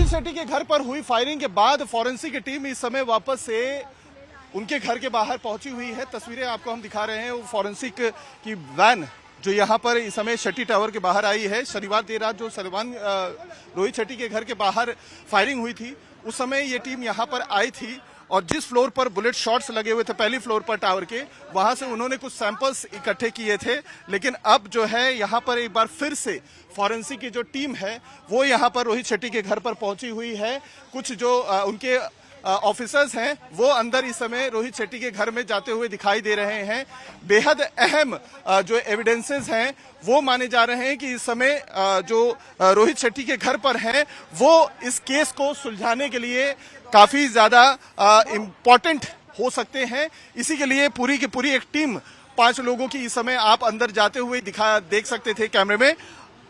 रोहित शेट्टी के घर पर हुई फायरिंग के बाद फॉरेंसिक की टीम इस समय वापस से उनके घर के बाहर पहुंची हुई है। तस्वीरें आपको हम दिखा रहे हैं। वो फॉरेंसिक की वैन जो यहाँ पर इस समय शेट्टी टावर के बाहर आई है। शनिवार देर रात जो रोहित शेट्टी के घर के बाहर फायरिंग हुई थी, उस समय ये टीम यहाँ पर आई थी और जिस फ्लोर पर बुलेट शॉट्स लगे हुए थे पहली फ्लोर पर टावर के, वहां से उन्होंने कुछ सैंपल्स इकट्ठे किए थे। लेकिन अब जो है यहाँ पर एक बार फिर से फॉरेंसिक की जो टीम है वो यहाँ पर रोहित शेट्टी के घर पर पहुंची हुई है। कुछ जो उनके ऑफिसर्स हैं वो अंदर इस समय रोहित शेट्टी के घर में जाते हुए दिखाई दे रहे हैं। बेहद अहम जो एविडेंसेस हैं वो माने जा रहे हैं कि इस समय जो रोहित शेट्टी के घर पर हैं वो इस केस को सुलझाने के लिए काफी ज्यादा इम्पोर्टेंट हो सकते हैं। इसी के लिए पूरी की पूरी एक टीम 5 लोगों की इस समय आप अंदर जाते हुए देख सकते थे कैमरे में।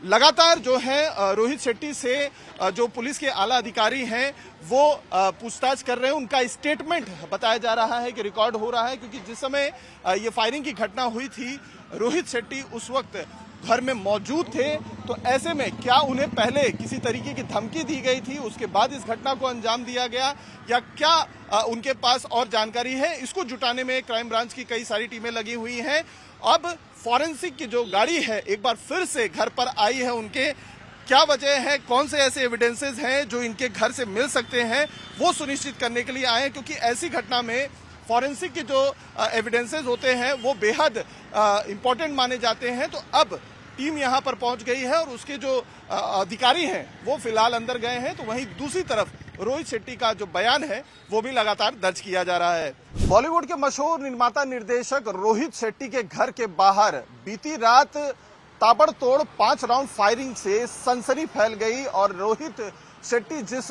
लगातार जो है रोहित शेट्टी से जो पुलिस के आला अधिकारी हैं वो पूछताछ कर रहे हैं। उनका स्टेटमेंट बताया जा रहा है कि रिकॉर्ड हो रहा है, क्योंकि जिस समय ये फायरिंग की घटना हुई थी रोहित शेट्टी उस वक्त घर में मौजूद थे। तो ऐसे में क्या उन्हें पहले किसी तरीके की धमकी दी गई थी, उसके बाद इस घटना को अंजाम दिया गया, या क्या उनके पास और जानकारी है, इसको जुटाने में क्राइम ब्रांच की कई सारी टीमें लगी हुई हैं। अब फॉरेंसिक की जो गाड़ी है एक बार फिर से घर पर आई है उनके, क्या वजह है, कौन से ऐसे एविडेंसेस हैं जो इनके घर से मिल सकते हैं, वो सुनिश्चित करने के लिए आए हैं। क्योंकि ऐसी घटना में फॉरेंसिक के जो एविडेंसेस होते हैं वो बेहद इंपॉर्टेंट माने जाते हैं। तो अब टीम यहाँ पर पहुंच गई है और उसके जो अधिकारी हैं वो फिलहाल अंदर गए हैं। तो वहीं दूसरी तरफ रोहित शेट्टी का जो बयान है वो भी लगातार दर्ज किया जा रहा है। बॉलीवुड के मशहूर निर्माता निर्देशक रोहित शेट्टी के घर के बाहर बीती रात ताबड़तोड़ 5 राउंड फायरिंग से सनसनी फैल गई और रोहित शेट्टी जिस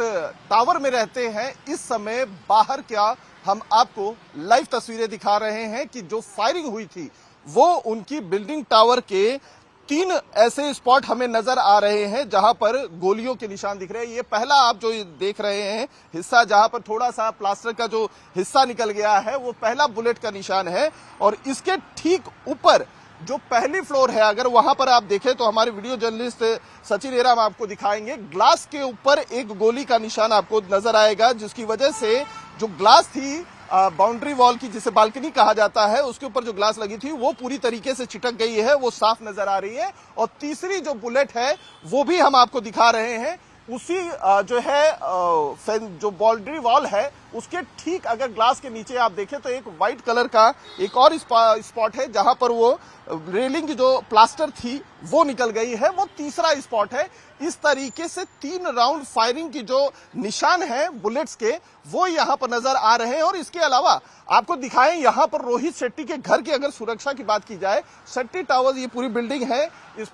टावर में रहते हैं इस समय बाहर क्या हम आपको लाइव तस्वीरें दिखा रहे हैं कि जो फायरिंग हुई थी वो उनकी बिल्डिंग टावर के 3 ऐसे स्पॉट हमें नजर आ रहे हैं जहां पर गोलियों के निशान दिख रहे हैं। ये पहला आप जो देख रहे हैं हिस्सा जहां पर थोड़ा सा प्लास्टर का जो हिस्सा निकल गया है वो पहला बुलेट का निशान है। और इसके ठीक ऊपर जो पहली फ्लोर है, अगर वहां पर आप देखें तो हमारे वीडियो जर्नलिस्ट सचिन एराम आपको दिखाएंगे, ग्लास के ऊपर एक गोली का निशान आपको नजर आएगा, जिसकी वजह से जो ग्लास थी बाउंड्री वॉल की, जिसे बालकनी कहा जाता है, उसके ऊपर जो ग्लास लगी थी वो पूरी तरीके से चिटक गई है, वो साफ नजर आ रही है। और तीसरी जो बुलेट है वो भी हम आपको दिखा रहे हैं, उसी जो है जो बाउंड्री वॉल है उसके ठीक अगर ग्लास के नीचे आप देखें तो एक व्हाइट कलर का एक और स्पॉट है जहां पर वो रेलिंग की जो प्लास्टर थी वो निकल गई है, वो तीसरा स्पॉट है। इस तरीके से 3 राउंड फायरिंग की जो निशान है बुलेट्स के वो यहां पर नजर आ रहे हैं। और इसके अलावा आपको दिखाएं यहां पर रोहित शेट्टी के घर की अगर सुरक्षा की बात की जाए, शेट्टी टावर्स ये पूरी बिल्डिंग है, ये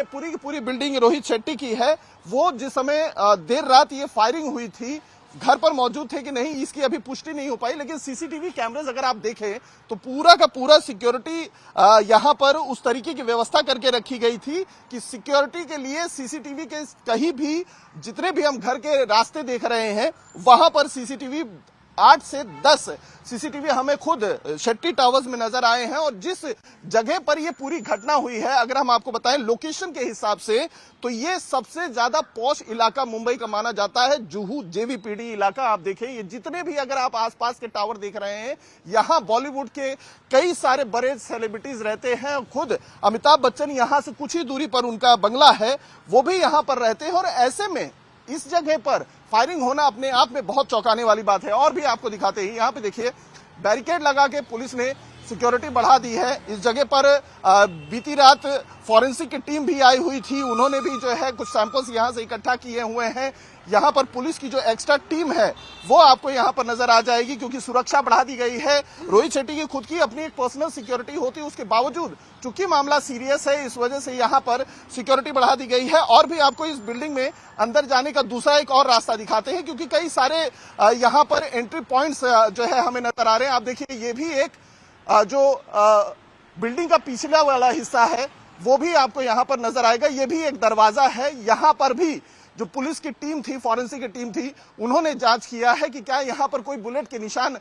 पूरी की पूरी बिल्डिंग रोहित शेट्टी की है। वो जिस समय देर रात ये फायरिंग हुई थी घर पर मौजूद थे कि नहीं इसकी अभी पुष्टि नहीं हो पाई, लेकिन सीसीटीवी कैमरास अगर आप देखें तो पूरा का पूरा सिक्योरिटी यहां पर उस तरीके की व्यवस्था करके रखी गई थी कि सिक्योरिटी के लिए सीसीटीवी के कहीं भी जितने भी हम घर के रास्ते देख रहे हैं वहां पर सीसीटीवी 8 से 10 सीसीटीवी हमें खुद शेट्टी टावर्स में नजर आए हैं। और जिस जगह पर ये पूरी घटना हुई है अगर हम आपको बताएं लोकेशन के हिसाब से तो ये सबसे ज्यादा पॉश इलाका मुंबई का माना जाता है, जुहू जेवीपीडी इलाका। आप देखें ये जितने भी अगर आप आसपास के टावर देख रहे हैं यहां बॉलीवुड के कई सारे बड़े सेलिब्रिटीज रहते हैं। खुद अमिताभ बच्चन यहां से कुछ ही दूरी पर उनका बंगला है, वो भी यहां पर रहते हैं। और ऐसे में इस जगह पर फायरिंग होना अपने आप में बहुत चौंकाने वाली बात है। और भी आपको दिखाते हैं, यहाँ पे देखिए बैरिकेड लगा के पुलिस ने सिक्योरिटी बढ़ा दी है। इस जगह पर बीती रात फॉरेंसिक की टीम भी आई हुई थी, उन्होंने भी जो है कुछ सैंपल्स यहां से इकट्ठा किए हुए हैं। यहां पर पुलिस की जो एक्स्ट्रा टीम है वो आपको यहां पर नजर आ जाएगी, क्योंकि सुरक्षा बढ़ा दी गई है। रोहित शेट्टी की खुद की अपनी एक पर्सनल सिक्योरिटी होती है, उसके बावजूद चूंकि मामला सीरियस है इस वजह से यहां पर सिक्योरिटी बढ़ा दी गई है। और भी आपको इस बिल्डिंग में अंदर जाने का दूसरा एक और रास्ता दिखाते हैं, क्योंकि कई सारे यहां पर एंट्री पॉइंट्स जो है हमें नजर आ रहे हैं। आप देखिए ये भी एक जो बिल्डिंग का पिछला वाला हिस्सा है वो भी आपको यहां पर नजर आएगा, ये भी एक दरवाजा है। यहां पर भी जो पुलिस की टीम थी, फॉरेंसिक की टीम थी, उन्होंने जांच किया है कि क्या यहाँ पर कोई बुलेट के निशान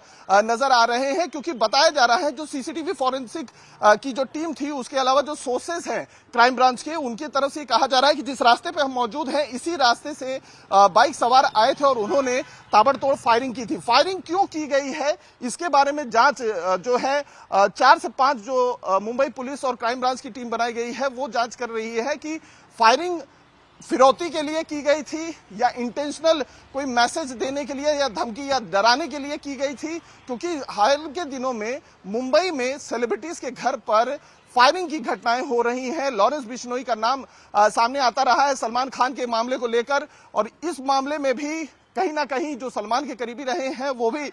नजर आ रहे हैं, क्योंकि बताया जा रहा है जो सीसीटीवी फॉरेंसिक की जो टीम थी, उसके अलावा जो सोर्सेस हैं क्राइम ब्रांच के, उनकी तरफ से कहा जा रहा है कि जिस रास्ते पे हम मौजूद हैं इसी रास्ते से बाइक सवार आए थे और उन्होंने ताबड़तोड़ फायरिंग की थी। फायरिंग क्यों की गई है इसके बारे में जांच जो है 4 से 5 जो मुंबई पुलिस और क्राइम ब्रांच की टीम बनाई गई है वो जांच कर रही है कि फायरिंग फिरौती के लिए की गई थी या इंटेंशनल कोई मैसेज देने के लिए या धमकी या डराने के लिए की गई थी, क्योंकि हाल के दिनों में मुंबई में सेलिब्रिटीज के घर पर फायरिंग की घटनाएं हो रही हैं। लॉरेंस बिश्नोई का नाम सामने आता रहा है सलमान खान के मामले को लेकर, और इस मामले में भी कहीं ना कहीं जो सलमान के करीबी रहे हैं वो भी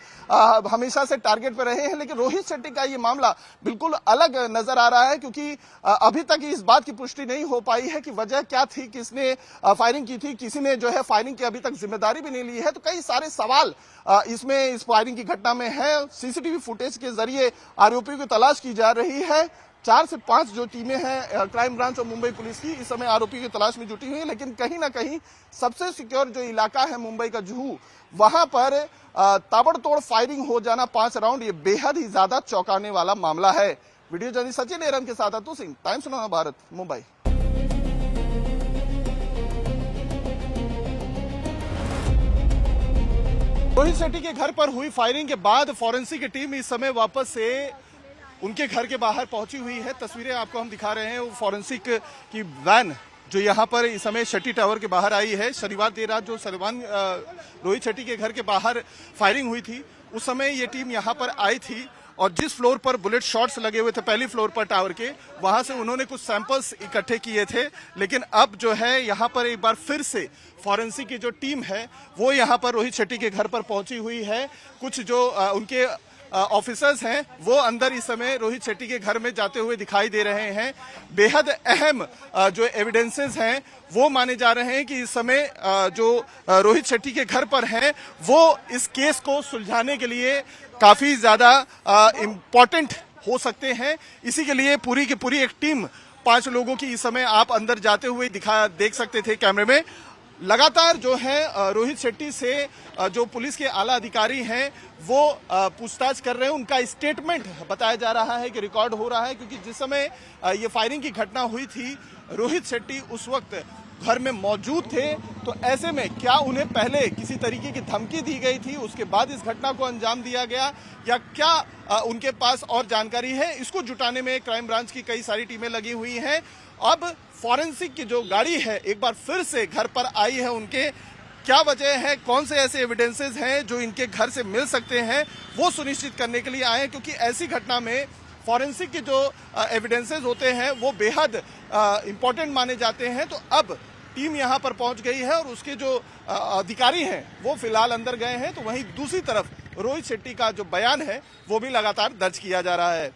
हमेशा से टारगेट पर रहे हैं। लेकिन रोहित शेट्टी का ये मामला बिल्कुल अलग नजर आ रहा है, क्योंकि अभी तक इस बात की पुष्टि नहीं हो पाई है कि वजह क्या थी, किसने फायरिंग की थी, किसी ने जो है फायरिंग की अभी तक जिम्मेदारी भी नहीं ली है। तो कई सारे सवाल इसमें इस फायरिंग की घटना में है। सीसीटीवी फुटेज के जरिए आरोपियों की तलाश की जा रही है। 4 से 5 जो टीमें हैं क्राइम ब्रांच और मुंबई पुलिस की इस समय आरोपी की तलाश में जुटी हुई है। लेकिन कहीं ना कहीं सबसे सिक्योर जो इलाका है मुंबई का जुहू, वहां पर ताबड़तोड़ फायरिंग हो जाना 5 राउंड, ये बेहद ही ज्यादा चौंकाने वाला मामला है। वीडियो जर्नलिस्ट सचिन एरम के साथ अतुल सिंह, टाइम्स नव भारत, मुंबई। रोहित शेट्टी के घर पर हुई फायरिंग के बाद फॉरेंसिक की टीम इस समय वापस से उनके घर के बाहर पहुंची हुई है। तस्वीरें आपको हम दिखा रहे हैं वो फॉरेंसिक की वैन जो यहाँ पर इस समय शेट्टी टावर के बाहर आई है। शनिवार देर रात जो रोहित शेट्टी के घर के बाहर फायरिंग हुई थी उस समय ये टीम यहाँ पर आई थी, और जिस फ्लोर पर बुलेट शॉट्स लगे हुए थे पहली फ्लोर पर टावर के, वहां से उन्होंने कुछ सैंपल्स इकट्ठे किए थे। लेकिन अब जो है यहाँ पर एक बार फिर से फॉरेंसिक की जो टीम है वो यहाँ पर रोहित शेट्टी के घर पर पहुंची हुई है। कुछ जो उनके ऑफिसर्स हैं वो अंदर इस समय रोहित शेट्टी के घर में जाते हुए दिखाई दे रहे हैं। बेहद अहम जो एविडेंसेस हैं वो माने जा रहे हैं कि इस समय जो रोहित शेट्टी के घर पर हैं वो इस केस को सुलझाने के लिए काफी ज्यादा इम्पोर्टेंट हो सकते हैं। इसी के लिए पूरी की पूरी एक टीम 5 लोगों की इस समय आप अंदर जाते हुए देख सकते थे कैमरे में। लगातार जो है रोहित शेट्टी से जो पुलिस के आला अधिकारी हैं वो पूछताछ कर रहे हैं। उनका स्टेटमेंट बताया जा रहा है कि रिकॉर्ड हो रहा है, क्योंकि जिस समय ये फायरिंग की घटना हुई थी रोहित शेट्टी उस वक्त घर में मौजूद थे। तो ऐसे में क्या उन्हें पहले किसी तरीके की धमकी दी गई थी, उसके बाद इस घटना को अंजाम दिया गया, या क्या उनके पास और जानकारी है, इसको जुटाने में क्राइम ब्रांच की कई सारी टीमें लगी हुई हैं। अब फॉरेंसिक की जो गाड़ी है एक बार फिर से घर पर आई है उनके, क्या वजह है, कौन से ऐसे एविडेंसेस हैं जो इनके घर से मिल सकते हैं, वो सुनिश्चित करने के लिए आए हैं। क्योंकि ऐसी घटना में फॉरेंसिक के जो एविडेंसेस होते हैं वो बेहद इंपॉर्टेंट माने जाते हैं। तो अब टीम यहां पर पहुंच गई है और उसके जो अधिकारी हैं वो फिलहाल अंदर गए हैं। तो वहीं दूसरी तरफ रोहित शेट्टी का जो बयान है वो भी लगातार दर्ज किया जा रहा है।